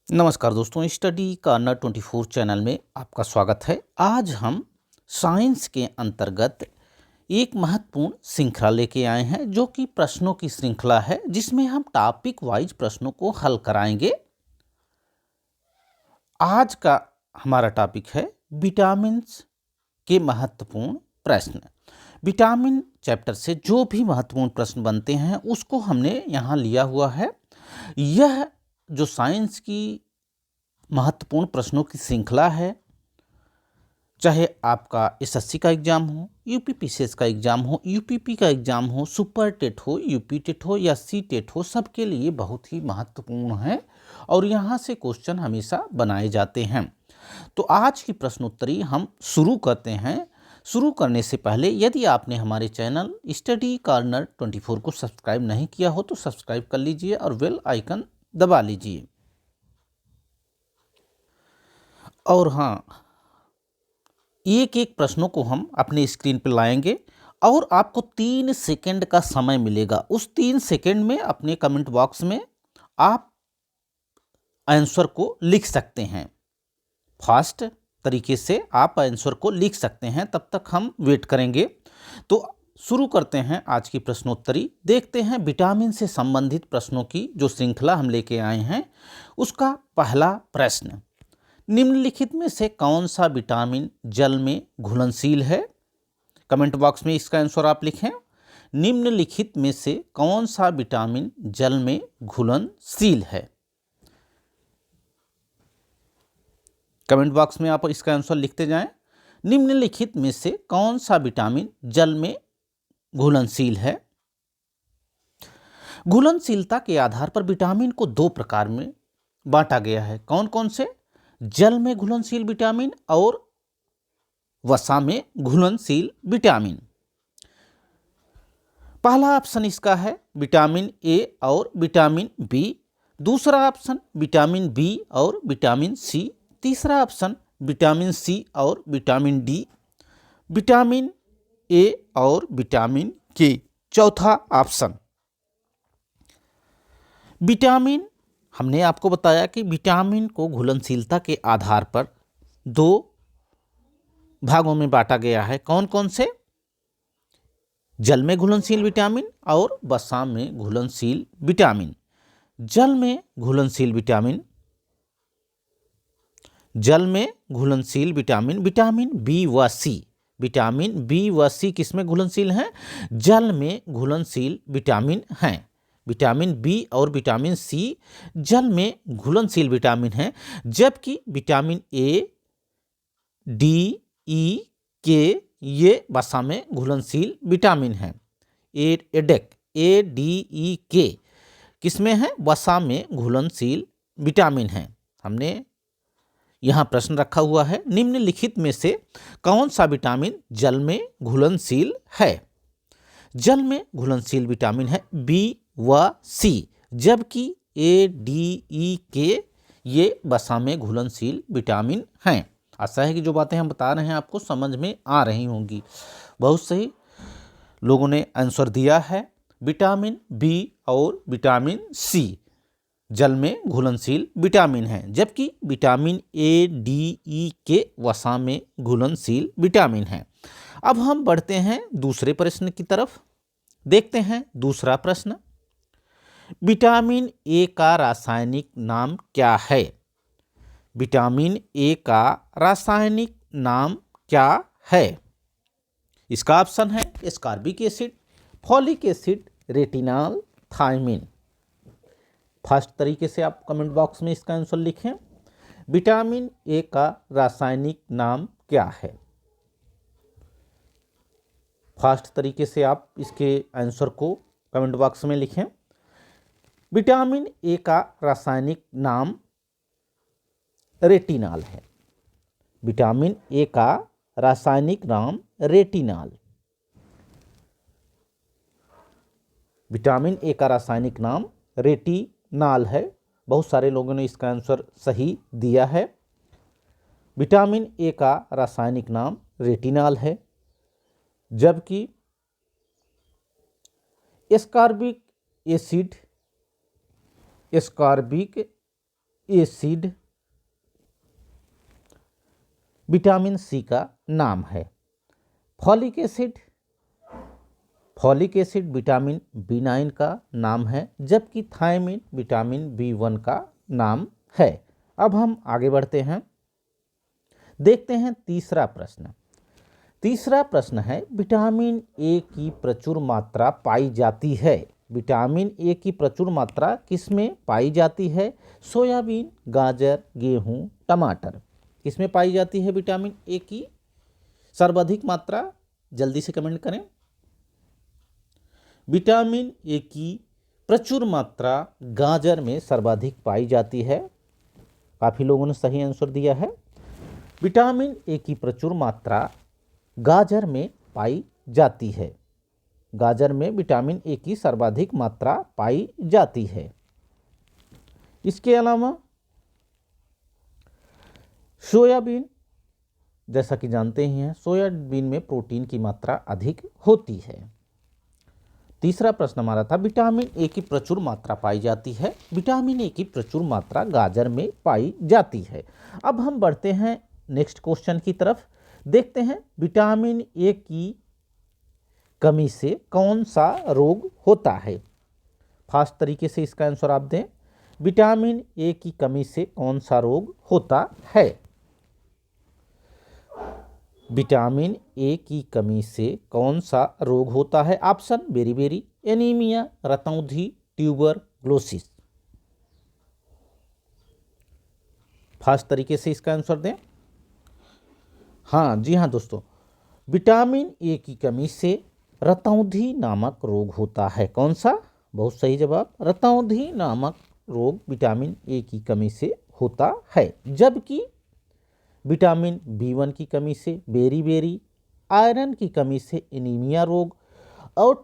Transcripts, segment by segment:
नमस्कार दोस्तों, study corner 24 channel में आपका स्वागत है। आज हम साइंस के अंतर्गत एक महत्वपूर्ण श्रृंखला लेके आए हैं जो कि प्रश्नों की श्रृंखला है, जिसमें हम टॉपिक वाइज प्रश्नों को हल कराएंगे। आज का हमारा टॉपिक है विटामिन के महत्वपूर्ण प्रश्न। विटामिन चैप्टर से जो भी महत्वपूर्ण प्रश्न बनते हैं उसको हमने यहाँ लिया हुआ है। यह जो साइंस की महत्वपूर्ण प्रश्नों की श्रृंखला है, चाहे आपका एसएससी का एग्जाम हो, यूपी पीसीएस का एग्जाम हो, यूपीपी का एग्जाम हो, सुपर टेट हो, यूपी टेट हो या सी टेट हो, सबके लिए बहुत ही महत्वपूर्ण है और यहाँ से क्वेश्चन हमेशा बनाए जाते हैं। तो आज की प्रश्नोत्तरी हम शुरू करते हैं। शुरू करने से पहले यदि आपने हमारे चैनल स्टडी कॉर्नर 24 को सब्सक्राइब नहीं किया हो तो सब्सक्राइब कर लीजिए और बेल आइकन दबा लीजिए। और हाँ, एक एक प्रश्नों को हम अपने स्क्रीन पर लाएंगे और आपको 3 सेकंड का समय मिलेगा। उस 3 सेकंड में अपने कमेंट बॉक्स में आप आंसर को लिख सकते हैं। फास्ट तरीके से आप आंसर को लिख सकते हैं, तब तक हम वेट करेंगे। तो शुरू करते हैं आज की प्रश्नोत्तरी। देखते हैं विटामिन से संबंधित प्रश्नों की जो श्रृंखला हम लेके आए हैं। उसका पहला प्रश्न, निम्नलिखित में से कौन सा विटामिन जल में घुलनशील है? कमेंट बॉक्स में इसका आंसर आप लिखें। निम्नलिखित में से कौन सा विटामिन जल में घुलनशील है? कमेंट बॉक्स में आप इसका आंसर लिखते जाएं। निम्नलिखित में से कौन सा विटामिन जल में घुलनशील है? घुलनशीलता के आधार पर विटामिन को 2 प्रकार में बांटा गया है। कौन कौन से? जल में घुलनशील विटामिन और वसा में घुलनशील विटामिन। पहला ऑप्शन इसका है विटामिन ए और विटामिन बी। दूसरा ऑप्शन विटामिन बी और विटामिन सी। तीसरा ऑप्शन विटामिन सी और विटामिन डी। विटामिन ए और विटामिन के। चौथा ऑप्शन विटामिन, हमने आपको बताया कि विटामिन को घुलनशीलता के आधार पर 2 भागों में बांटा गया है। कौन कौन से? जल में घुलनशील विटामिन और वसा में घुलनशील विटामिन। जल में घुलनशील विटामिन, जल में घुलनशील विटामिन विटामिन बी व सी। विटामिन बी व सी किसमें घुलनशील हैं? जल में घुलनशील विटामिन हैं। विटामिन बी और विटामिन सी जल में घुलनशील विटामिन हैं, जबकि विटामिन ए, डी, ई, के ये वसा में घुलनशील विटामिन हैं। एडेक, ए डी ई के किसमें है? वसा में घुलनशील विटामिन हैं। हमने यहाँ प्रश्न रखा हुआ है, निम्नलिखित में से कौन सा विटामिन जल में घुलनशील है? जल में घुलनशील विटामिन है बी व सी, जबकि ए, डी, ई, के ये वसा में घुलनशील विटामिन हैं। आशा है कि जो बातें हम बता रहे हैं आपको समझ में आ रही होंगी। बहुत सही लोगों ने आंसर दिया है। विटामिन बी और विटामिन सी जल में घुलनशील विटामिन हैं, जबकि विटामिन ए, डी, ई के वसा में घुलनशील विटामिन हैं। अब हम बढ़ते हैं दूसरे प्रश्न की तरफ। देखते हैं दूसरा प्रश्न, विटामिन ए का रासायनिक नाम क्या है? विटामिन ए का रासायनिक नाम क्या है? इसका ऑप्शन है ascorbic acid, folic acid, retinol, thiamine. Fast तरीके से आप कमेंट बॉक्स में इसका आंसर लिखें। विटामिन ए का रासायनिक नाम क्या है? फास्ट तरीके से आप इसके आंसर को कमेंट बॉक्स में लिखें। विटामिन ए का रासायनिक नाम रेटिनॉल है। विटामिन ए का रासायनिक नाम रेटिनॉल। विटामिन ए का रासायनिक नाम रेटिनॉल है। बहुत सारे लोगों ने इसका आंसर सही दिया है। विटामिन ए का रासायनिक नाम रेटिनॉल है, जबकि ascorbic acid, ascorbic acid vitamin C का नाम है। फॉलिक एसिड विटामिन B9 का नाम है, जबकि थायमिन विटामिन B1 का नाम है। अब हम आगे बढ़ते हैं, देखते हैं तीसरा प्रश्न। तीसरा प्रश्न है, विटामिन ए की प्रचुर मात्रा पाई जाती है। विटामिन ए की प्रचुर मात्रा किसमें पाई जाती है? सोयाबीन, गाजर, गेहूं, टमाटर। किसमें पाई जाती है विटामिन ए की सर्वाधिक मात्रा? जल्दी से कमेंट करें। विटामिन ए की प्रचुर मात्रा गाजर में सर्वाधिक पाई जाती है। काफ़ी लोगों ने सही आंसर दिया है। विटामिन ए की प्रचुर मात्रा गाजर में पाई जाती है। गाजर में विटामिन ए की सर्वाधिक मात्रा पाई जाती है। इसके अलावा सोयाबीन, जैसा कि जानते ही हैं, सोयाबीन में प्रोटीन की मात्रा अधिक होती है। तीसरा प्रश्न हमारा था, विटामिन ए की प्रचुर मात्रा पाई जाती है। विटामिन ए की प्रचुर मात्रा गाजर में पाई जाती है। अब हम बढ़ते हैं नेक्स्ट क्वेश्चन की तरफ, देखते हैं विटामिन ए की कमी से कौन सा रोग होता है। फास्ट तरीके से इसका आंसर आप दें। विटामिन ए की कमी से कौन सा रोग होता है? विटामिन ए की कमी से कौन सा रोग होता है? ऑप्शन बेरी, एनीमिया, रतौंधी, ट्यूबरक्लोसिस। फास्ट तरीके से इसका आंसर दें। हाँ जी हाँ दोस्तों, विटामिन ए की कमी से रतौंधी नामक रोग होता है। कौन सा? बहुत सही जवाब, रतौंधी नामक रोग विटामिन ए की कमी से होता है। जबकि विटामिन B1 की कमी से बेरी, आयरन की कमी से एनीमिया रोग, और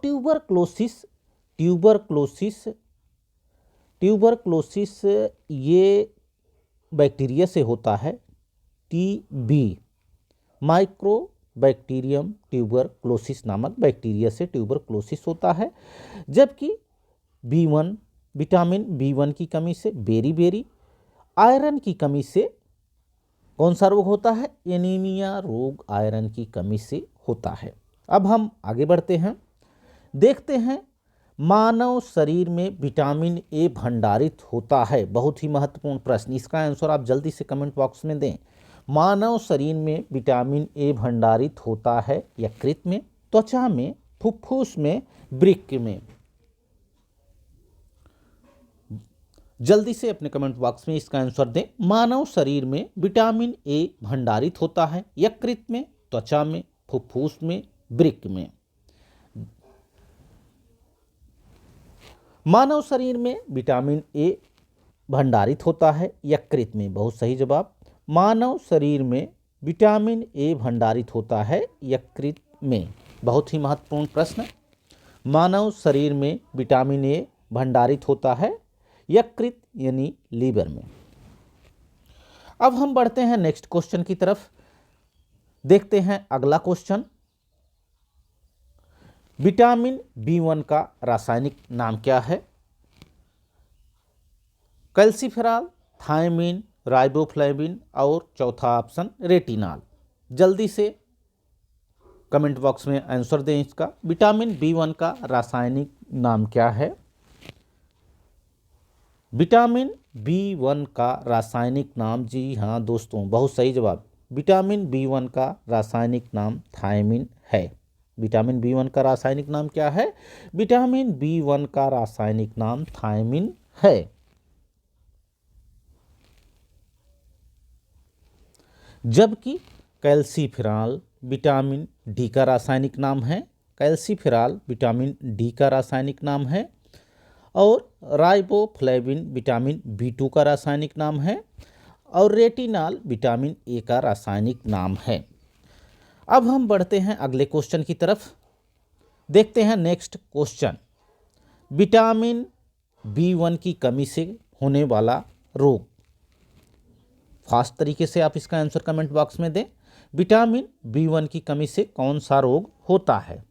ट्यूबरक्लोसिस ये बैक्टीरिया से होता है। TB, माइक्रोबैक्टीरियम ट्यूबरक्लोसिस नामक बैक्टीरिया से ट्यूबरक्लोसिस होता है। जबकि विटामिन B1 की कमी से बेरी, आयरन की कमी से कौन सा रोग होता है? एनीमिया रोग आयरन की कमी से होता है। अब हम आगे बढ़ते हैं, देखते हैं मानव शरीर में विटामिन ए भंडारित होता है। बहुत ही महत्वपूर्ण प्रश्न, इसका आंसर आप जल्दी से कमेंट बॉक्स में दें। मानव शरीर में विटामिन ए भंडारित होता है यकृत में, त्वचा में, फुफ्फुस में, वृक्क में। जल्दी से अपने कमेंट बॉक्स में इसका आंसर दें। मानव शरीर में विटामिन ए भंडारित होता है यकृत में, त्वचा में, फुफ्फुस में, वृक्क में। मानव शरीर में विटामिन ए भंडारित होता है यकृत में। बहुत सही जवाब, मानव शरीर में विटामिन ए भंडारित होता है यकृत में। बहुत ही महत्वपूर्ण प्रश्न, मानव शरीर में विटामिन ए भंडारित होता है यकृत यानी लीवर में। अब हम बढ़ते हैं नेक्स्ट क्वेश्चन की तरफ, देखते हैं अगला क्वेश्चन। विटामिन B1 का रासायनिक नाम क्या है? कैल्सीफेरॉल, थायमिन, राइबोफ्लेविन, और चौथा ऑप्शन रेटिनॉल। जल्दी से कमेंट बॉक्स में आंसर दें इसका। विटामिन B1 का रासायनिक नाम क्या है? विटामिन B1 का रासायनिक नाम, जी हाँ दोस्तों, बहुत सही जवाब, विटामिन B1 का रासायनिक नाम थायमिन है। विटामिन B1 का रासायनिक नाम क्या है? विटामिन B1 का रासायनिक नाम थायमिन है। जबकि कैल्सीफेरॉल विटामिन डी का रासायनिक नाम है। कैल्सीफेरॉल विटामिन डी का रासायनिक नाम है, और राइबोफ्लेविन विटामिन B2 का रासायनिक नाम है, और रेटिनॉल विटामिन ए का रासायनिक नाम है। अब हम बढ़ते हैं अगले क्वेश्चन की तरफ, देखते हैं नेक्स्ट क्वेश्चन। विटामिन B1 की कमी से होने वाला रोग। फास्ट तरीके से आप इसका आंसर कमेंट बॉक्स में दें। विटामिन B1 की कमी से कौन सा रोग होता है?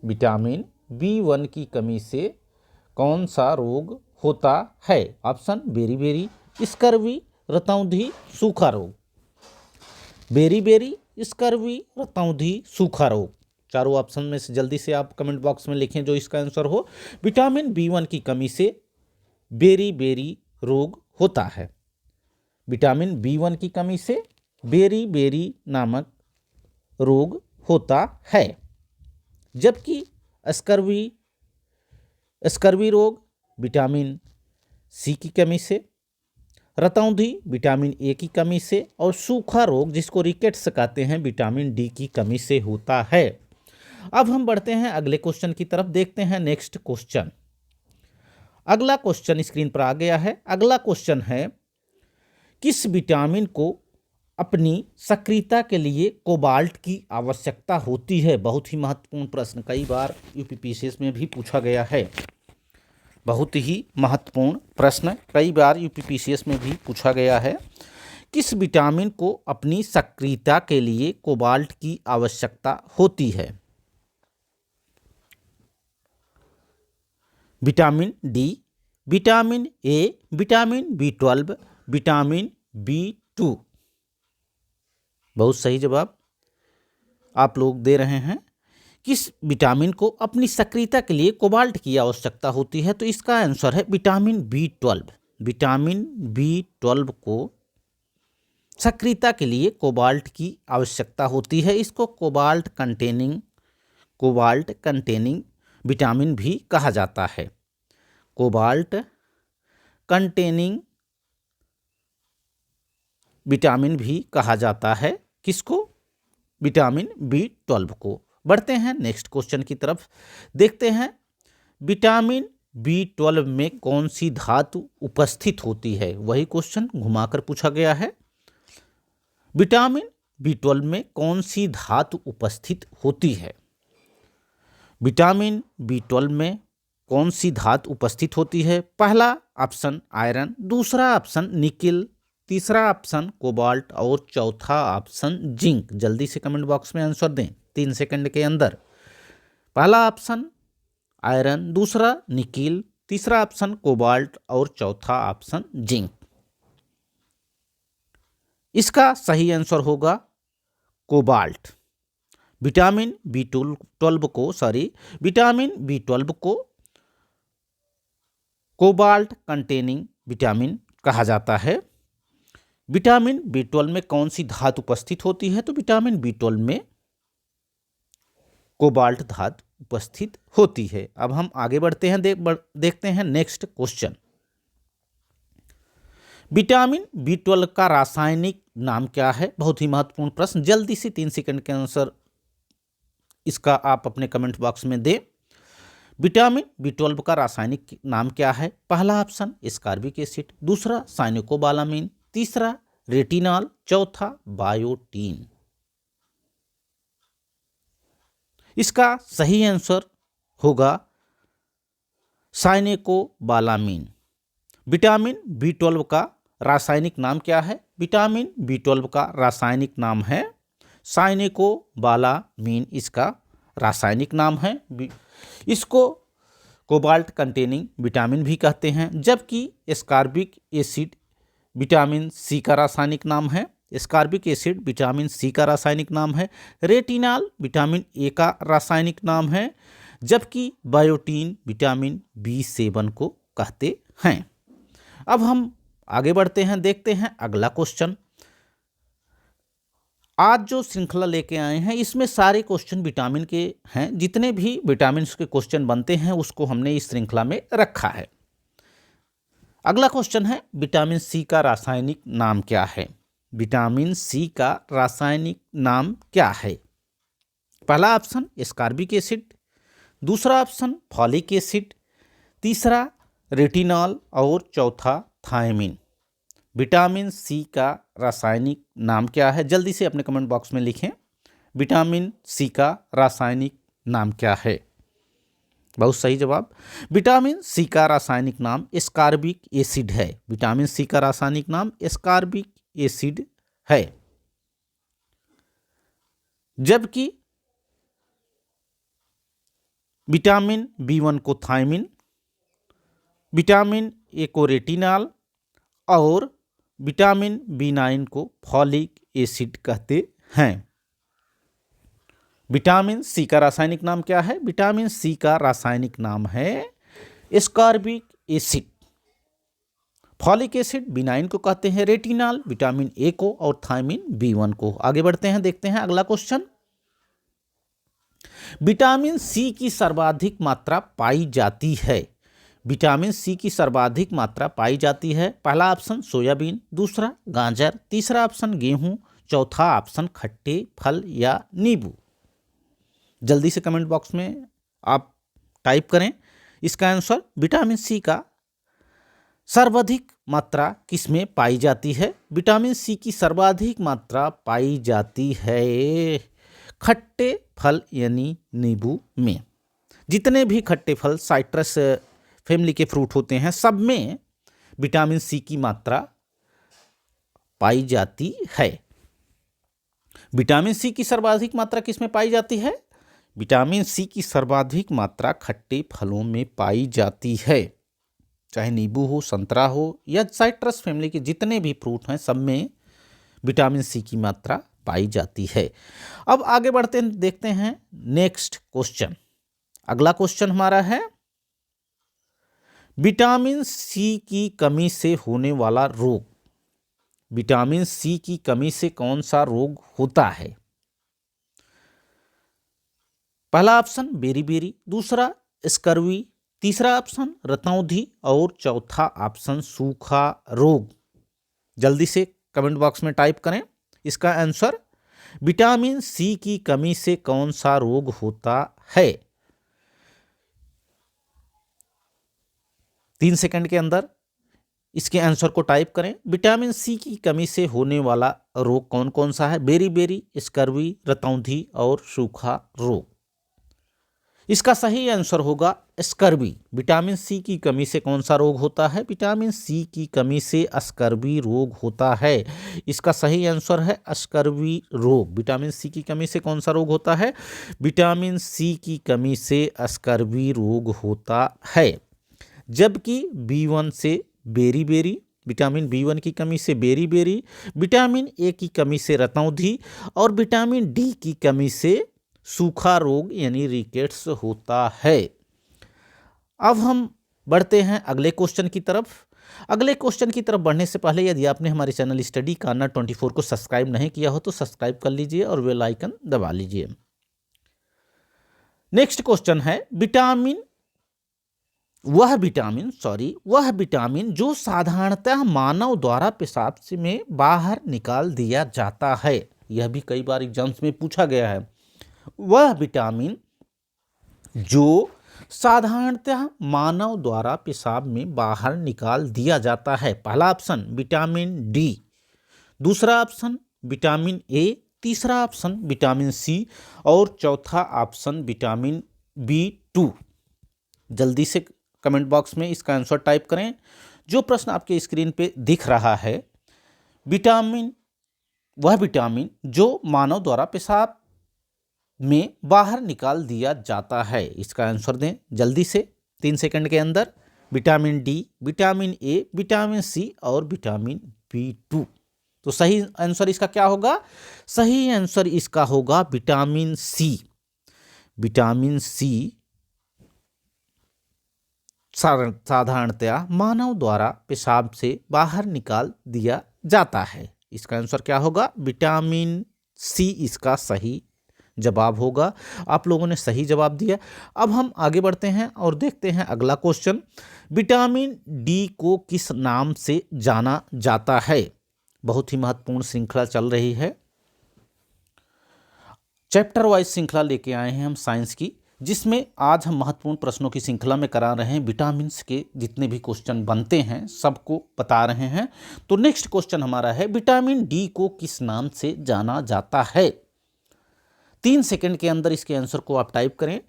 विटामिन B1 की कमी से कौन सा रोग होता है? ऑप्शन बेरी, स्कर्वी, रतौंधी, सूखा रोग। बेरी, स्कर्वी, रतौंधी, सूखा रोग। चारों ऑप्शन में से जल्दी से आप कमेंट बॉक्स में लिखें जो इसका आंसर हो। विटामिन B1 की कमी से बेरी रोग होता है। विटामिन B1 की कमी से बेरी नामक रोग होता है। जबकि स्कर्वी रोग विटामिन C की कमी से, रतौंधी विटामिन A की कमी से और सूखा रोग जिसको रिकेट्स कहते हैं विटामिन D की कमी से होता है। अब हम बढ़ते हैं अगले क्वेश्चन की तरफ, देखते हैं नेक्स्ट क्वेश्चन। अगला क्वेश्चन स्क्रीन पर आ गया है। अगला क्वेश्चन है, किस विटामिन को अपनी सक्रियता के लिए कोबाल्ट की आवश्यकता होती है? बहुत ही महत्वपूर्ण प्रश्न, कई बार यूपीपीसीएस में भी पूछा गया है। बहुत ही महत्वपूर्ण प्रश्न, कई बार यूपीपीसीएस में भी पूछा गया है। किस विटामिन को अपनी सक्रियता के लिए कोबाल्ट की आवश्यकता होती है? Vitamin D, vitamin A, vitamin B12, vitamin B2। बहुत सही जवाब आप लोग दे रहे हैं। किस विटामिन को अपनी सक्रियता के लिए कोबाल्ट की आवश्यकता होती है? तो इसका आंसर है विटामिन B12। विटामिन B12 को सक्रियता के लिए कोबाल्ट की आवश्यकता होती है। इसको कोबाल्ट कंटेनिंग विटामिन भी कहा जाता है। कोबाल्ट कंटेनिंग विटामिन भी कहा जाता है। किसको? विटामिन B12 को। बढ़ते हैं नेक्स्ट क्वेश्चन की तरफ, देखते हैं विटामिन B12 में कौन सी धातु उपस्थित होती है? वही क्वेश्चन घुमाकर पूछा गया है। विटामिन B12 में कौन सी धातु उपस्थित होती है? विटामिन B12 में कौन सी धातु उपस्थित होती है? पहला ऑप्शन आयरन, दूसरा ऑप्शन निकिल, तीसरा ऑप्शन कोबाल्ट और चौथा ऑप्शन जिंक। जल्दी से कमेंट बॉक्स में आंसर दें 3 सेकंड के अंदर। पहला ऑप्शन आयरन, दूसरा निकिल, तीसरा ऑप्शन कोबाल्ट और चौथा ऑप्शन जिंक। इसका सही आंसर होगा कोबाल्ट। विटामिन B12 को कोबाल्ट कंटेनिंग विटामिन कहा जाता है। विटामिन B12 में कौन सी धातु उपस्थित होती है? तो विटामिन B12 में कोबाल्ट धातु उपस्थित होती है। अब हम आगे बढ़ते हैं, देखते हैं नेक्स्ट क्वेश्चन। विटामिन B12 का रासायनिक नाम क्या है? बहुत ही महत्वपूर्ण प्रश्न, जल्दी से 3 सेकंड के आंसर इसका आप अपने कमेंट बॉक्स में दें। विटामिन B12 का रासायनिक नाम क्या है? पहला ऑप्शन एस्कॉर्बिक एसिड, दूसरा साइनोकोबालामिन, तीसरा रेटिनॉल, चौथा बायोटीन। इसका सही आंसर होगा साइनोकोबालामिन। विटामिन B12 का रासायनिक नाम क्या है? विटामिन B12 का रासायनिक नाम है साइनोकोबालामिन। इसका रासायनिक नाम है। इसको कोबाल्ट कंटेनिंग विटामिन भी कहते हैं। जबकि एस्कॉर्बिक एसिड विटामिन C का रासायनिक नाम है। एस्कॉर्बिक एसिड विटामिन C का रासायनिक नाम है। रेटिनॉल विटामिन A का रासायनिक नाम है। जबकि बायोटीन विटामिन B7 को कहते हैं। अब हम आगे बढ़ते हैं, देखते हैं अगला क्वेश्चन। आज जो श्रृंखला लेके आए हैं इसमें सारे क्वेश्चन विटामिन के हैं। जितने भी विटामिन के क्वेश्चन बनते हैं उसको हमने इस श्रृंखला में रखा है। अगला क्वेश्चन है, विटामिन C का रासायनिक नाम क्या है? विटामिन C का रासायनिक नाम क्या है? पहला ऑप्शन एस्कॉर्बिक एसिड, दूसरा ऑप्शन फॉलिक एसिड, तीसरा रेटिनॉल और चौथा थायमिन। विटामिन C का रासायनिक नाम क्या है? जल्दी से अपने कमेंट बॉक्स में लिखें। विटामिन C का रासायनिक नाम क्या है? बहुत सही जवाब। विटामिन C का रासायनिक नाम एस्कॉर्बिक एसिड है। विटामिन C का रासायनिक नाम एस्कॉर्बिक एसिड है। जबकि विटामिन B1 को थायमिन, विटामिन ए को रेटिनॉल और विटामिन B9 को फॉलिक एसिड कहते हैं। विटामिन सी का रासायनिक नाम क्या है? विटामिन सी का रासायनिक नाम है ascorbic acid. Folic acid B9 को कहते हैं रेटिनॉल, विटामिन ए को, और थायमिन B1 को। आगे बढ़ते हैं, देखते हैं अगला क्वेश्चन। विटामिन सी की सर्वाधिक मात्रा पाई जाती है। विटामिन सी की सर्वाधिक मात्रा पाई जाती है। पहला ऑप्शन सोयाबीन, दूसरा गाजर, तीसरा ऑप्शन गेहूं, चौथा ऑप्शन खट्टे फल या नींबू। जल्दी से कमेंट बॉक्स में आप टाइप करें इसका आंसर। विटामिन सी का सर्वाधिक मात्रा किसमें पाई जाती है? विटामिन सी की सर्वाधिक मात्रा पाई जाती है खट्टे फल यानी नींबू में। जितने भी खट्टे फल साइट्रस फैमिली के फ्रूट होते हैं, सब में विटामिन सी की मात्रा पाई जाती है। विटामिन सी की सर्वाधिक मात्रा किसमें पाई जाती है? विटामिन सी की सर्वाधिक मात्रा खट्टे फलों में पाई जाती है। चाहे नींबू हो, संतरा हो या साइट्रस फैमिली के जितने भी फ्रूट हैं, सब में विटामिन सी की मात्रा पाई जाती है। अब आगे बढ़ते हैं, देखते हैं नेक्स्ट क्वेश्चन। अगला क्वेश्चन हमारा है विटामिन सी की कमी से होने वाला रोग। विटामिन सी की कमी से कौन सा रोग होता है? पहला ऑप्शन बेरीबेरी, दूसरा स्कर्वी, तीसरा ऑप्शन रतौंधी और चौथा ऑप्शन सूखा रोग। जल्दी से कमेंट बॉक्स में टाइप करें इसका आंसर। विटामिन सी की कमी से कौन सा रोग होता है? 3 सेकंड के अंदर इसके आंसर को टाइप करें। विटामिन सी की कमी से होने वाला रोग कौन कौन सा है? बेरीबेरी, स्कर्वी, रतौंधी और सूखा रोग। इसका सही आंसर होगा स्कर्वी। विटामिन सी की कमी से कौन सा रोग होता है? विटामिन सी की कमी से स्कर्वी रोग होता है। इसका सही आंसर है स्कर्वी रोग। विटामिन सी की कमी से कौन सा रोग होता है? विटामिन सी की कमी से स्कर्वी रोग होता है। जबकि B1 से बेरीबेरी, विटामिन B1 की कमी से बेरीबेरी, विटामिन ए की कमी से रतौंधी और विटामिन डी की कमी से सूखा रोग यानी रिकेट्स होता है। अब हम बढ़ते हैं अगले क्वेश्चन की तरफ। अगले क्वेश्चन की तरफ बढ़ने से पहले यदि आपने हमारे चैनल स्टडी कार्नर 24 को सब्सक्राइब नहीं किया हो तो सब्सक्राइब कर लीजिए और बेल आइकन दबा लीजिए। नेक्स्ट क्वेश्चन है वह विटामिन जो साधारणतः मानव द्वारा पेशाब से में बाहर निकाल दिया जाता है। यह भी कई बार एग्जाम्स में पूछा गया है। वह विटामिन जो साधारणतः मानव द्वारा पेशाब में बाहर निकाल दिया जाता है। पहला ऑप्शन विटामिन डी, दूसरा ऑप्शन विटामिन ए, तीसरा ऑप्शन विटामिन सी और चौथा ऑप्शन विटामिन B2। जल्दी से कमेंट बॉक्स में इसका आंसर टाइप करें। जो प्रश्न आपके स्क्रीन पे दिख रहा है, वह विटामिन जो मानव द्वारा पेशाब में बाहर निकाल दिया जाता है, इसका आंसर दें जल्दी से 3 सेकंड के अंदर। Vitamin D, vitamin A, vitamin C और विटामिन B2। तो सही आंसर इसका क्या होगा? सही आंसर इसका होगा विटामिन सी। विटामिन सी साधारणतया मानव द्वारा पेशाब से बाहर निकाल दिया जाता है। इसका आंसर क्या होगा? विटामिन सी इसका सही जवाब होगा। आप लोगों ने सही जवाब दिया। अब हम आगे बढ़ते हैं और देखते हैं अगला क्वेश्चन। विटामिन डी को किस नाम से जाना जाता है? बहुत ही महत्वपूर्ण श्रृंखला चल रही है। चैप्टर वाइज श्रृंखला लेके आए हैं हम साइंस की, जिसमें आज हम महत्वपूर्ण प्रश्नों की श्रृंखला में करा रहे हैं। विटामिन के जितने भी क्वेश्चन बनते हैं सबको बता रहे हैं। तो नेक्स्ट क्वेश्चन हमारा है विटामिन डी को किस नाम से जाना जाता है? 3 सेकंड के अंदर इसके आंसर को आप टाइप करें।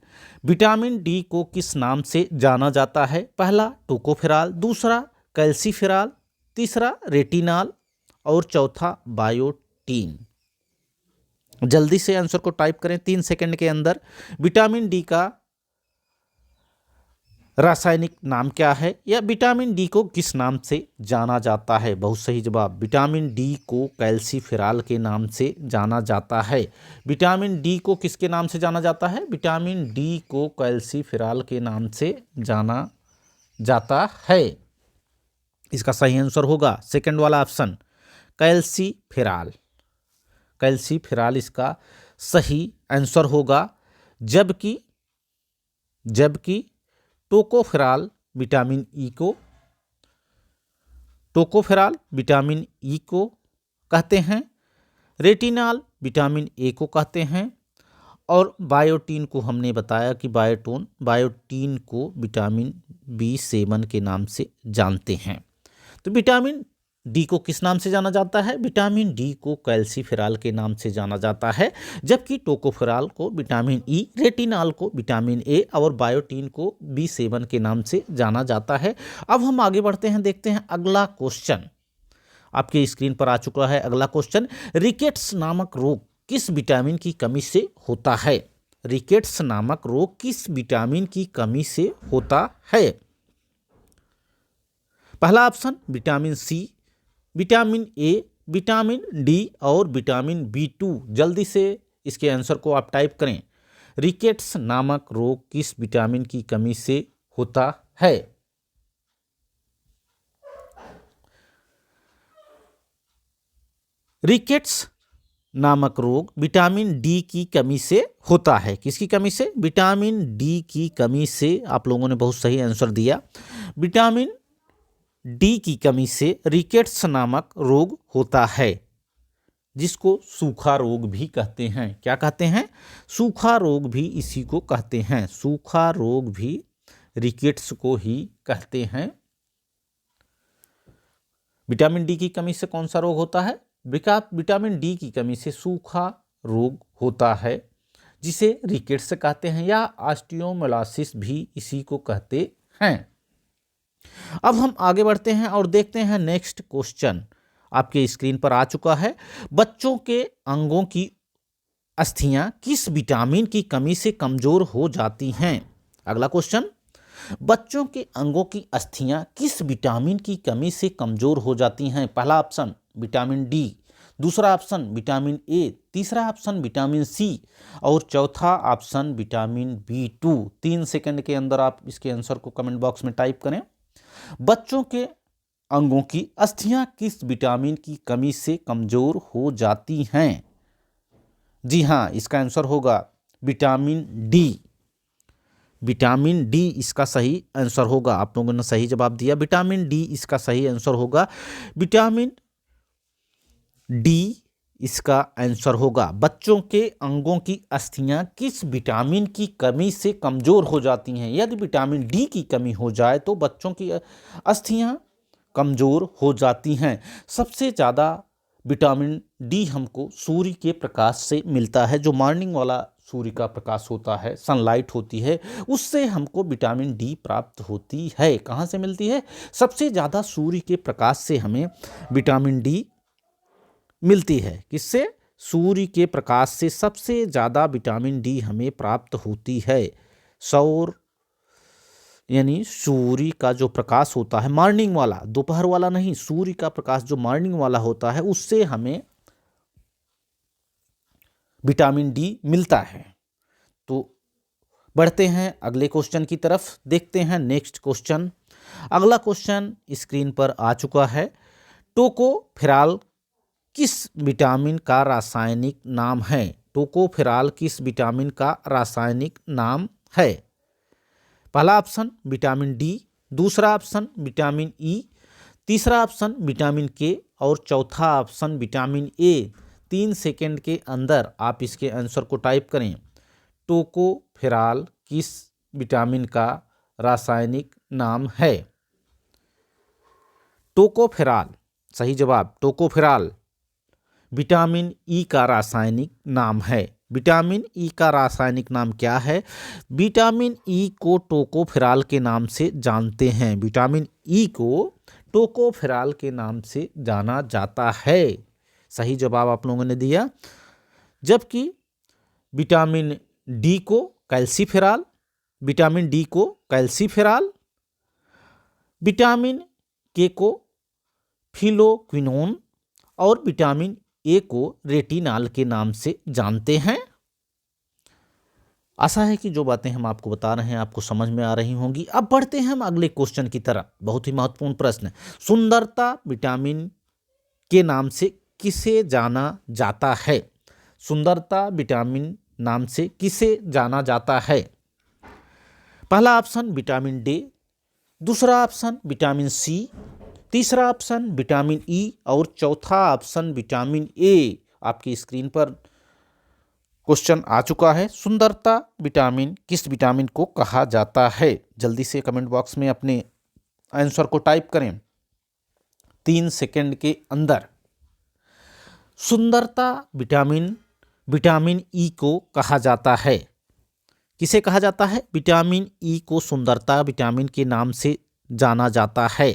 विटामिन डी को किस नाम से जाना जाता है? पहला टोकोफेरॉल, दूसरा कैल्सीफेरॉल, तीसरा रेटिनॉल और चौथा बायोटीन। जल्दी से आंसर को टाइप करें 3 सेकंड के अंदर। विटामिन डी का रासायनिक नाम क्या है, या विटामिन डी को किस नाम से जाना जाता है। बहुत सही जवाब, विटामिन डी को कैल्सीफेरॉल के नाम से जाना जाता है। विटामिन डी को किसके नाम से जाना जाता है, विटामिन डी को कैल्सीफेरॉल के नाम से जाना जाता है। इसका सही आंसर होगा सेकंड वाला ऑप्शन, कैल्सीफेरॉल। कैल्सीफेरॉल इसका सही आंसर होगा। जबकि टोकोफेरॉल विटामिन ई को कहते हैं, रेटिनॉल विटामिन ए को कहते हैं, और बायोटीन को हमने बताया कि बायोटीन को विटामिन B7 के नाम से जानते हैं। तो विटामिन डी को किस नाम से जाना जाता है, विटामिन डी को कैल्सीफेरॉल के नाम से जाना जाता है, जबकि टोकोफेरॉल को विटामिन ई, रेटिनॉल को विटामिन ए और बायोटीन को B7 के नाम से जाना जाता है। अब हम आगे बढ़ते हैं, देखते हैं अगला क्वेश्चन आपके स्क्रीन पर आ चुका है। अगला क्वेश्चन, रिकेट्स नामक रोग किस विटामिन की कमी से होता है। रिकेट्स नामक रोग किस विटामिन की कमी से होता है। पहला option vitamin C, vitamin A, vitamin D और विटामिन B2। जल्दी से इसके आंसर को आप टाइप करें। रिकेट्स नामक रोग किस विटामिन की कमी से होता है। रिकेट्स नामक रोग विटामिन डी की कमी से होता है। किसकी कमी से, विटामिन डी की कमी से। आप लोगों ने बहुत सही आंसर दिया, विटामिन डी की कमी से रिकेट्स नामक रोग होता है, जिसको सूखा रोग भी कहते हैं। क्या कहते हैं, सूखा रोग भी इसी को कहते हैं। सूखा रोग भी रिकेट्स को ही कहते हैं। विटामिन डी की कमी से कौन सा रोग होता है, विटामिन डी की कमी से सूखा रोग होता है, जिसे रिकेट्स कहते हैं, या ऑस्टियोमालासिस भी इसी को कहते हैं। अब हम आगे बढ़ते हैं और देखते हैं नेक्स्ट क्वेश्चन आपके स्क्रीन पर आ चुका है। बच्चों के अंगों की अस्थियां किस विटामिन की कमी से कमजोर हो जाती हैं। अगला क्वेश्चन, बच्चों के अंगों की अस्थियां किस विटामिन की कमी से कमजोर हो जाती हैं। पहला ऑप्शन विटामिन डी, दूसरा ऑप्शन विटामिन ए, तीसरा ऑप्शन विटामिन सी और चौथा ऑप्शन विटामिन B2। 3 सेकंड के अंदर आप इसके आंसर को कमेंट बॉक्स में टाइप करें। बच्चों के अंगों की अस्थियां किस विटामिन की कमी से कमजोर हो जाती हैं। जी हाँ, इसका आंसर होगा विटामिन डी। विटामिन डी इसका सही आंसर होगा। आप लोगों ने सही जवाब दिया, विटामिन डी इसका सही आंसर होगा। विटामिन डी इसका आंसर होगा। बच्चों के अंगों की अस्थियां किस विटामिन की कमी से कमजोर हो जाती हैं। यदि विटामिन डी की कमी हो जाए तो बच्चों की अस्थियां कमजोर हो जाती हैं। सबसे ज़्यादा विटामिन डी हमको सूर्य के प्रकाश से मिलता है। जो मॉर्निंग वाला सूर्य का प्रकाश होता है, सनलाइट होती है, उससे हमको विटामिन डी प्राप्त होती है। कहाँ से मिलती है, सबसे ज़्यादा सूर्य के प्रकाश से हमें विटामिन डी मिलती है। किससे, सूर्य के प्रकाश से सबसे ज़्यादा विटामिन डी हमें प्राप्त होती है। सौर यानी सूर्य का जो प्रकाश होता है मॉर्निंग वाला, दोपहर वाला नहीं, सूर्य का प्रकाश जो मॉर्निंग वाला होता है, उससे हमें विटामिन डी मिलता है। तो बढ़ते हैं अगले क्वेश्चन की तरफ, देखते हैं नेक्स्ट क्वेश्चन। अगला क्वेश्चन स्क्रीन पर आ चुका है। टोकोफेरॉल किस विटामिन का रासायनिक नाम है। टोकोफेरॉल किस विटामिन का रासायनिक नाम है। पहला ऑप्शन विटामिन डी, दूसरा ऑप्शन विटामिन ई, तीसरा ऑप्शन विटामिन के और चौथा ऑप्शन विटामिन ए। 3 सेकेंड के अंदर आप इसके आंसर को टाइप करें। टोकोफेरॉल किस विटामिन का रासायनिक नाम है। टोकोफेरॉल, सही जवाब, टोकोफेरॉल विटामिन ई का रासायनिक नाम है। विटामिन ई का रासायनिक नाम क्या है। विटामिन ई को टोकोफेरॉल के नाम से जानते हैं। विटामिन ई को टोकोफेरॉल के नाम से जाना जाता है। सही जवाब आप लोगों ने दिया। जबकि विटामिन डी को कैल्सीफेरॉल, विटामिन डी को कैल्सीफेरॉल, विटामिन के को फिलोक्विनोन और विटामिन ए को रेटिनॉल के नाम से जानते हैं। आशा है कि जो बातें हम आपको बता रहे हैं आपको समझ में आ रही होंगी। अब बढ़ते हैं हम अगले क्वेश्चन की तरफ। बहुत ही महत्वपूर्ण प्रश्न, सुंदरता विटामिन के नाम से किसे जाना जाता है? सुंदरता विटामिन नाम से किसे जाना जाता है? पहला ऑप्शन विटामिन डी, दूसरा ऑप्शन विटामिन सी, तीसरा ऑप्शन विटामिन ई और चौथा ऑप्शन विटामिन ए। आपकी स्क्रीन पर क्वेश्चन आ चुका है। सुंदरता विटामिन किस विटामिन को कहा जाता है? जल्दी से कमेंट बॉक्स में अपने आंसर को टाइप करें 3 सेकंड के अंदर। सुंदरता विटामिन विटामिन ई को कहा जाता है। किसे कहा जाता है? विटामिन ई को सुंदरता विटामिन के नाम से जाना जाता है।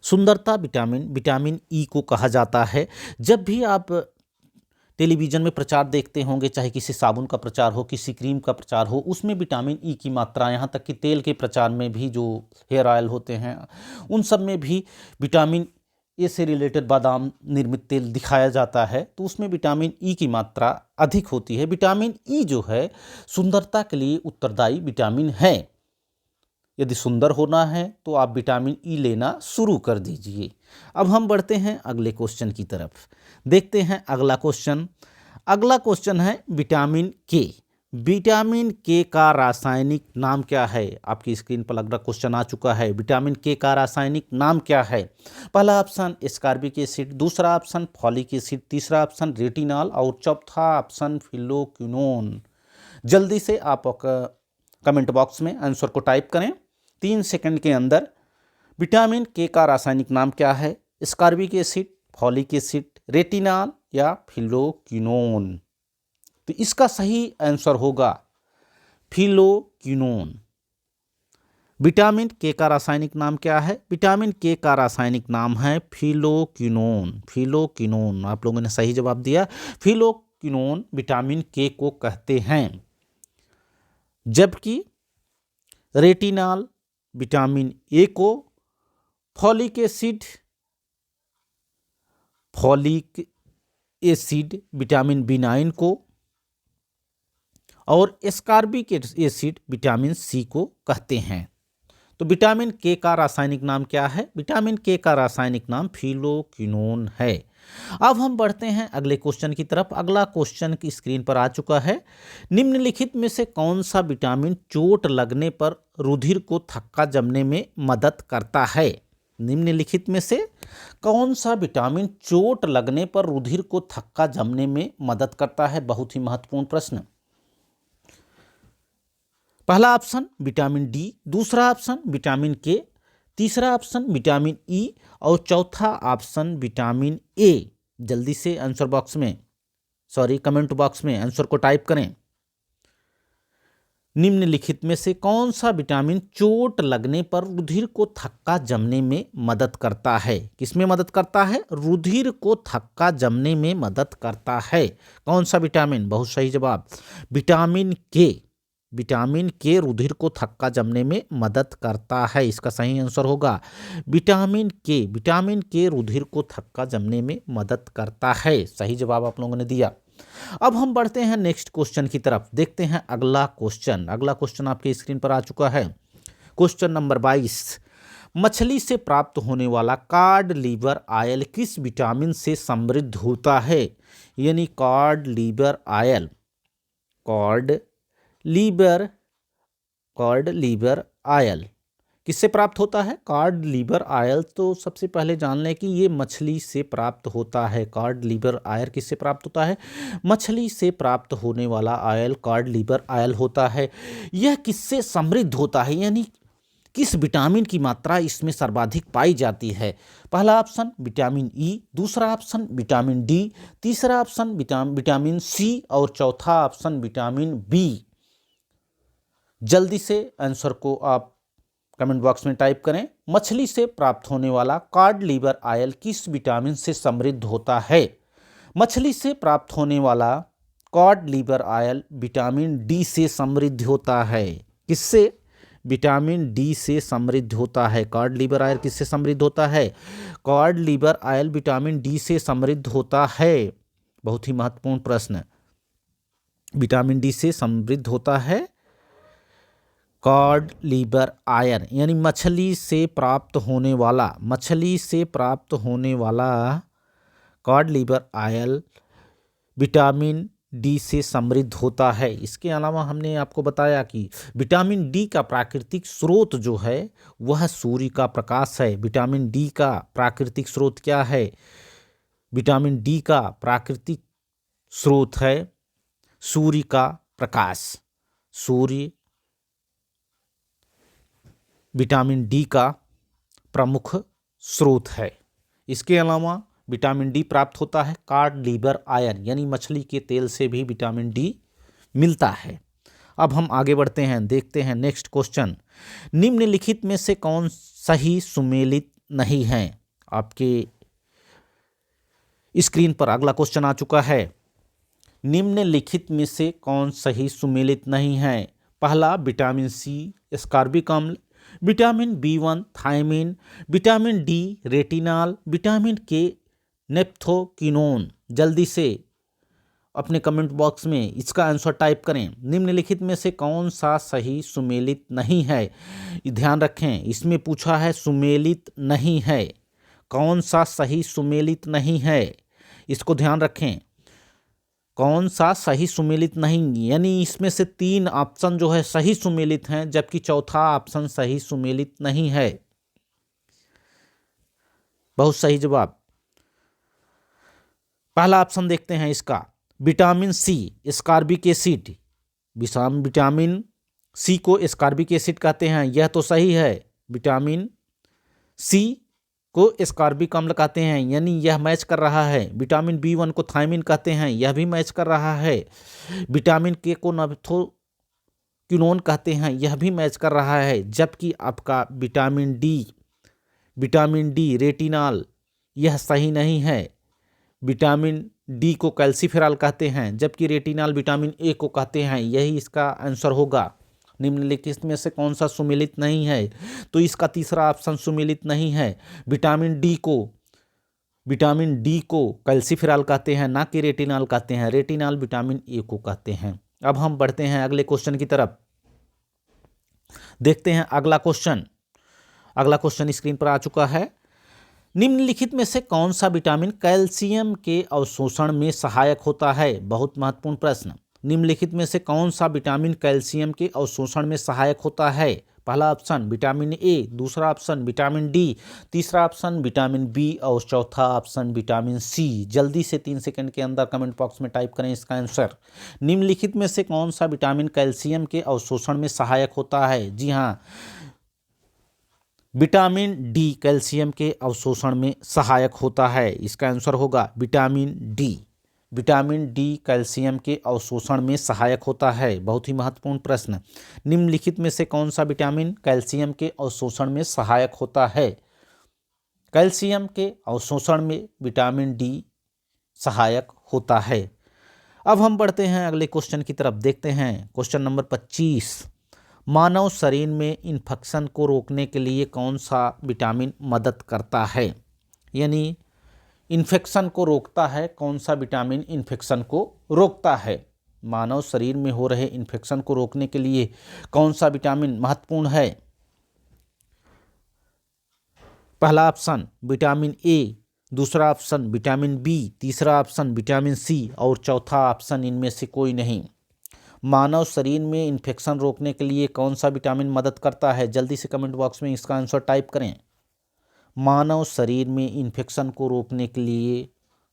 सुंदरता विटामिन विटामिन ई को कहा जाता है। जब भी आप टेलीविज़न में प्रचार देखते होंगे, चाहे किसी साबुन का प्रचार हो, किसी क्रीम का प्रचार हो, उसमें विटामिन ई की मात्रा, यहाँ तक कि तेल के प्रचार में भी जो हेयर ऑयल होते हैं उन सब में भी विटामिन ए से रिलेटेड बादाम निर्मित तेल दिखाया जाता है, तो उसमें विटामिन ई की मात्रा अधिक होती है। विटामिन ई जो है सुंदरता के लिए उत्तरदायी विटामिन है। यदि सुंदर होना है तो आप विटामिन ई लेना शुरू कर दीजिए। अब हम बढ़ते हैं अगले क्वेश्चन की तरफ। देखते हैं अगला क्वेश्चन। अगला क्वेश्चन है विटामिन के। विटामिन के का रासायनिक नाम क्या है? आपकी स्क्रीन पर अगला क्वेश्चन आ चुका है। विटामिन के का रासायनिक नाम क्या है? पहला ऑप्शन एस्कॉर्बिक एसिड, दूसरा ऑप्शन फॉलिक एसिड, तीसरा ऑप्शन रेटिनॉल और चौथा ऑप्शन फिलोक्विनोन। जल्दी से आप कमेंट बॉक्स में आंसर को टाइप करें 3 सेकंड के अंदर। विटामिन के का रासायनिक नाम क्या है? Ascorbic acid, folic acid, retinol या फिलोक्विनोन? तो इसका सही आंसर होगा फिलोक्विनोन। विटामिन के का रासायनिक नाम क्या है? विटामिन के का रासायनिक नाम है फिलोक्विनोन। फिलोक्विनोन, आप लोगों ने सही जवाब दिया। फिलोक्विनोन विटामिन के को कहते हैं, जबकि रेटिनॉल विटामिन ए को, फॉलिक एसिड विटामिन B9 को और एस्कॉर्बिक एसिड विटामिन सी को कहते हैं। तो विटामिन के का रासायनिक नाम क्या है? विटामिन के का रासायनिक नाम फिलोक्विनोन है। अब हम बढ़ते हैं अगले क्वेश्चन की तरफ। अगला क्वेश्चन की स्क्रीन पर आ चुका है। निम्नलिखित में से कौन सा विटामिन चोट लगने पर रुधिर को थक्का जमने में मदद करता है? निम्नलिखित में से कौन सा विटामिन चोट लगने पर रुधिर को थक्का जमने में मदद करता है? बहुत ही महत्वपूर्ण प्रश्न। पहला ऑप्शन विटामिन डी, दूसरा ऑप्शन विटामिन के, तीसरा ऑप्शन विटामिन ई और चौथा ऑप्शन विटामिन ए। जल्दी से आंसर बॉक्स में कमेंट बॉक्स में आंसर को टाइप करें। निम्नलिखित में से कौन सा विटामिन चोट लगने पर रुधिर को थक्का जमने में मदद करता है? किसमें मदद करता है? रुधिर को थक्का जमने में मदद करता है। कौन सा विटामिन? बहुत सही जवाब, विटामिन के। विटामिन के रुधिर को थक्का जमने में मदद करता है। इसका सही आंसर होगा विटामिन के। विटामिन के रुधिर को थक्का जमने में मदद करता है। सही जवाब आप लोगों ने दिया। अब हम बढ़ते हैं नेक्स्ट क्वेश्चन की तरफ। देखते हैं अगला क्वेश्चन। अगला क्वेश्चन आपके स्क्रीन पर आ चुका है। Question number 22। मछली से प्राप्त होने वाला कॉड लिवर ऑयल किस विटामिन से समृद्ध होता है? यानी cod liver oil, cod liver oil किससे प्राप्त होता है? Cod liver oil. तो सबसे पहले जान लें कि ये मछली से प्राप्त होता है। कॉड लिवर ऑयल किससे प्राप्त होता है? मछली से प्राप्त होने वाला ऑयल कॉड लिवर ऑयल होता है। यह किससे समृद्ध होता है, यानी किस विटामिन की मात्रा इसमें सर्वाधिक पाई जाती है? पहला ऑप्शन विटामिन ई, दूसरा ऑप्शन विटामिन डी, तीसरा ऑप्शन विटामिन सी और चौथा ऑप्शन विटामिन बी। जल्दी से आंसर को आप कमेंट बॉक्स में टाइप करें। मछली से प्राप्त होने वाला कॉड लिवर ऑयल किस विटामिन से समृद्ध होता है? मछली से प्राप्त होने वाला cod liver oil vitamin D से समृद्ध होता है। किससे? विटामिन डी से समृद्ध होता है। कॉड लिवर ऑयल किससे समृद्ध होता है? Cod liver oil vitamin D से समृद्ध होता है। बहुत ही महत्वपूर्ण प्रश्न। विटामिन डी से समृद्ध होता है कॉड लिवर आयन, यानी मछली से प्राप्त होने वाला cod liver oil vitamin D से समृद्ध होता है। इसके अलावा हमने आपको बताया कि विटामिन डी का प्राकृतिक स्रोत जो है वह सूर्य का प्रकाश है। विटामिन डी का प्राकृतिक स्रोत क्या है? विटामिन डी का प्राकृतिक स्रोत है सूर्य का प्रकाश। सूर्य विटामिन डी का प्रमुख स्रोत है। इसके अलावा विटामिन डी प्राप्त होता है कॉड लिवर आयन, यानी मछली के तेल से भी विटामिन डी मिलता है। अब हम आगे बढ़ते हैं, देखते हैं नेक्स्ट क्वेश्चन। निम्नलिखित में से कौन सही सुमेलित नहीं है? आपके स्क्रीन पर अगला क्वेश्चन आ चुका है। निम्नलिखित में से कौन सही सुमेलित नहीं है? पहला विटामिन सी एस्कॉर्बिक अम्ल, vitamin B one thiamine, vitamin D retinol, vitamin K naphthoquinone. जल्दी से अपने कमेंट बॉक्स में इसका आंसर टाइप करें। निम्नलिखित में से कौन सा सही सुमेलित नहीं है? ध्यान रखें, इसमें पूछा है सुमेलित नहीं है। कौन सा सही सुमेलित नहीं है, इसको ध्यान रखें। कौन सा सही सुमेलित नहीं, यानी इसमें से 3 ऑप्शन जो है सही सुमेलित हैं, जबकि चौथा ऑप्शन सही सुमेलित नहीं है। बहुत सही जवाब। पहला ऑप्शन देखते हैं इसका, vitamin C ascorbic acid. Vitamin C को एस्कॉर्बिक एसिड कहते हैं, यह तो सही है। विटामिन सी को एस्कॉर्बिक अम्ल कहते हैं, यानी यह मैच कर रहा है। विटामिन बी1 को थायमिन कहते हैं, यह भी मैच कर रहा है। विटामिन के को नेप्थोकिनोन कहते हैं, यह भी मैच कर रहा है। जबकि आपका विटामिन डी रेटिनॉल, यह सही नहीं है। विटामिन डी को कैल्सीफेरॉल कहते हैं, जबकि रेटिनॉल विटामिन ए को कहते हैं। यही इसका आंसर होगा। निम्नलिखित में से कौन सा सुमेलित नहीं है? तो इसका तीसरा ऑप्शन सुमेलित नहीं है। विटामिन डी को कैल्सीफेरॉल कहते हैं, ना कि रेटिनॉल कहते हैं। रेटिनॉल विटामिन ए को कहते हैं। अब हम बढ़ते हैं अगले क्वेश्चन की तरफ, देखते हैं अगला क्वेश्चन। अगला क्वेश्चन स्क्रीन पर आ चुका है। निम्नलिखित में से कौन सा विटामिन कैल्शियम के अवशोषण में सहायक होता है? बहुत महत्वपूर्ण प्रश्न। निम्नलिखित में से कौन सा विटामिन कैल्शियम के अवशोषण में सहायक होता है? पहला ऑप्शन विटामिन ए, दूसरा ऑप्शन विटामिन डी, तीसरा ऑप्शन विटामिन बी और चौथा ऑप्शन विटामिन सी। जल्दी से 3 सेकंड के अंदर कमेंट बॉक्स में टाइप करें इसका आंसर। निम्नलिखित में से कौन सा विटामिन कैल्शियम के अवशोषण में सहायक होता है? जी हाँ, विटामिन डी कैल्शियम के अवशोषण में सहायक होता है। इसका आंसर होगा vitamin D. Vitamin D calcium के अवशोषण में सहायक होता है। बहुत ही महत्वपूर्ण प्रश्न। निम्नलिखित में से कौन सा विटामिन कैल्शियम के अवशोषण में सहायक होता है? कैल्शियम के अवशोषण में विटामिन डी सहायक होता है। अब हम बढ़ते हैं अगले क्वेश्चन की तरफ, देखते हैं क्वेश्चन नंबर 25। मानव शरीर में इन्फेक्शन को रोकने के लिए कौन सा विटामिन मदद करता है? यानी इन्फेक्शन को रोकता है, कौन सा विटामिन इन्फेक्शन को रोकता है? मानव शरीर में हो रहे इन्फेक्शन को रोकने के लिए कौन सा विटामिन महत्वपूर्ण है? पहला ऑप्शन विटामिन ए, दूसरा ऑप्शन विटामिन बी, तीसरा ऑप्शन विटामिन सी और चौथा ऑप्शन इनमें से कोई नहीं। मानव शरीर में इन्फेक्शन रोकने के लिए कौन सा विटामिन मदद करता है? जल्दी से कमेंट बॉक्स में इसका आंसर टाइप करें। मानव शरीर में इन्फेक्शन को रोकने के लिए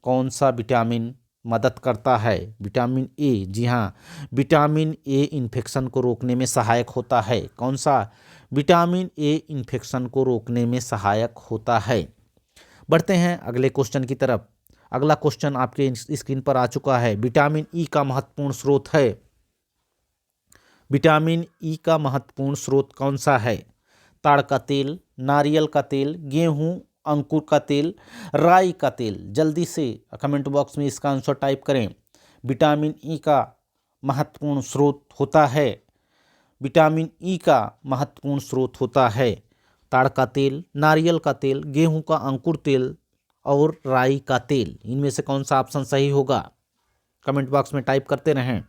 कौन सा विटामिन मदद करता है? Vitamin A. जी हाँ, विटामिन ए इन्फेक्शन को रोकने में सहायक होता है। कौन सा? विटामिन ए इन्फेक्शन को रोकने में सहायक होता है। बढ़ते हैं अगले क्वेश्चन की तरफ। अगला क्वेश्चन आपके स्क्रीन पर आ चुका है। विटामिन ई का महत्वपूर्ण स्रोत है। विटामिन ई का महत्वपूर्ण स्रोत कौन सा है? ताड़ का तेल, नारियल का तेल, गेहूं अंकुर का तेल, राई का तेल। जल्दी से कमेंट बॉक्स में इसका आंसर टाइप करें। विटामिन ई का महत्वपूर्ण स्रोत होता है, विटामिन ई का महत्वपूर्ण स्रोत होता है ताड़ का तेल, नारियल का तेल, गेहूं का अंकुर तेल और राई का तेल। इनमें से कौन सा ऑप्शन सही होगा? कमेंट बॉक्स में टाइप करते रहें।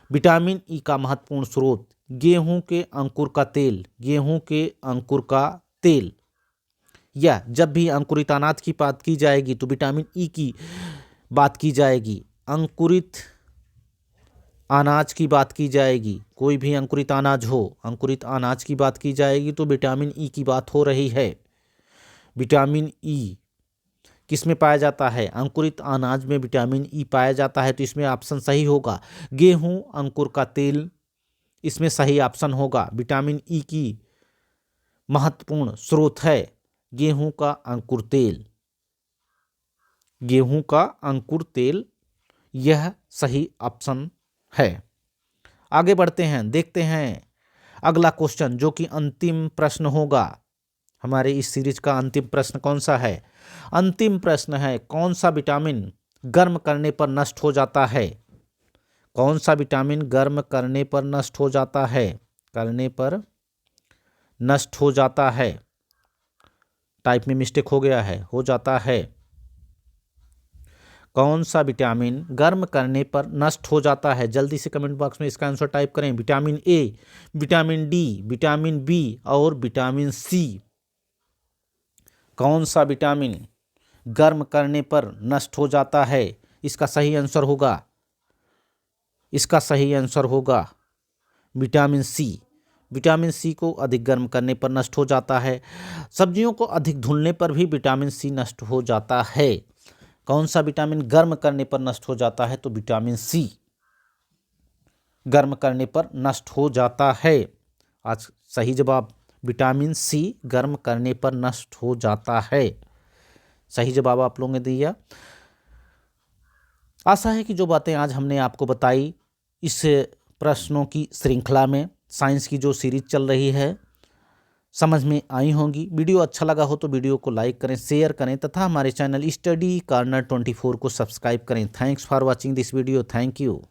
विटामिन ई का महत्वपूर्ण स्रोत गेहूं के अंकुर का तेल, गेहूं के अंकुर का तेल। या जब भी अंकुरित अनाज की बात की जाएगी तो विटामिन ई की बात की जाएगी, अंकुरित अनाज की बात की जाएगी, कोई भी अंकुरित अनाज हो, अंकुरित अनाज की बात की जाएगी तो विटामिन ई की बात हो रही है। विटामिन ई किस में पाया जाता है? अंकुरित अनाज में विटामिन ई पाया जाता है, तो इसमें ऑप्शन सही होगा गेहूं अंकुर का तेल, इसमें सही ऑप्शन होगा। विटामिन ई की महत्वपूर्ण स्रोत है गेहूं का अंकुर तेल, गेहूं का अंकुर तेल, यह सही ऑप्शन है। आगे बढ़ते हैं, देखते हैं अगला क्वेश्चन जो कि अंतिम प्रश्न होगा। हमारे इस सीरीज का अंतिम प्रश्न कौन सा है? अंतिम प्रश्न है, कौन सा विटामिन गर्म करने पर नष्ट हो जाता है? कौन सा विटामिन गर्म करने पर नष्ट हो जाता है? करने पर नष्ट हो जाता है। टाइप में मिस्टेक हो गया है, हो जाता है। कौन सा विटामिन गर्म करने पर नष्ट हो जाता है? जल्दी से कमेंट बॉक्स में इसका आंसर टाइप करें। Vitamin A, vitamin D, vitamin B और विटामिन सी। कौन सा विटामिन गर्म करने पर नष्ट हो जाता है? इसका सही आंसर होगा, इसका सही आंसर होगा विटामिन सी। विटामिन सी को अधिक गर्म करने पर नष्ट हो जाता है। सब्जियों को अधिक धुलने पर भी विटामिन सी नष्ट हो जाता है। कौन सा विटामिन गर्म करने पर नष्ट हो जाता है? तो विटामिन सी गर्म करने पर नष्ट हो जाता है। आज सही जवाब विटामिन सी गर्म करने पर नष्ट हो जाता है। सही जवाब आप लोगों ने दिया। आशा है कि जो बातें आज हमने आपको बताई इस प्रश्नों की श्रृंखला में, साइंस की जो सीरीज चल रही है, समझ में आई होंगी। वीडियो अच्छा लगा हो तो वीडियो को लाइक करें, शेयर करें तथा हमारे चैनल स्टडी कॉर्नर 24 को सब्सक्राइब करें। Thanks for watching this video. Thank you.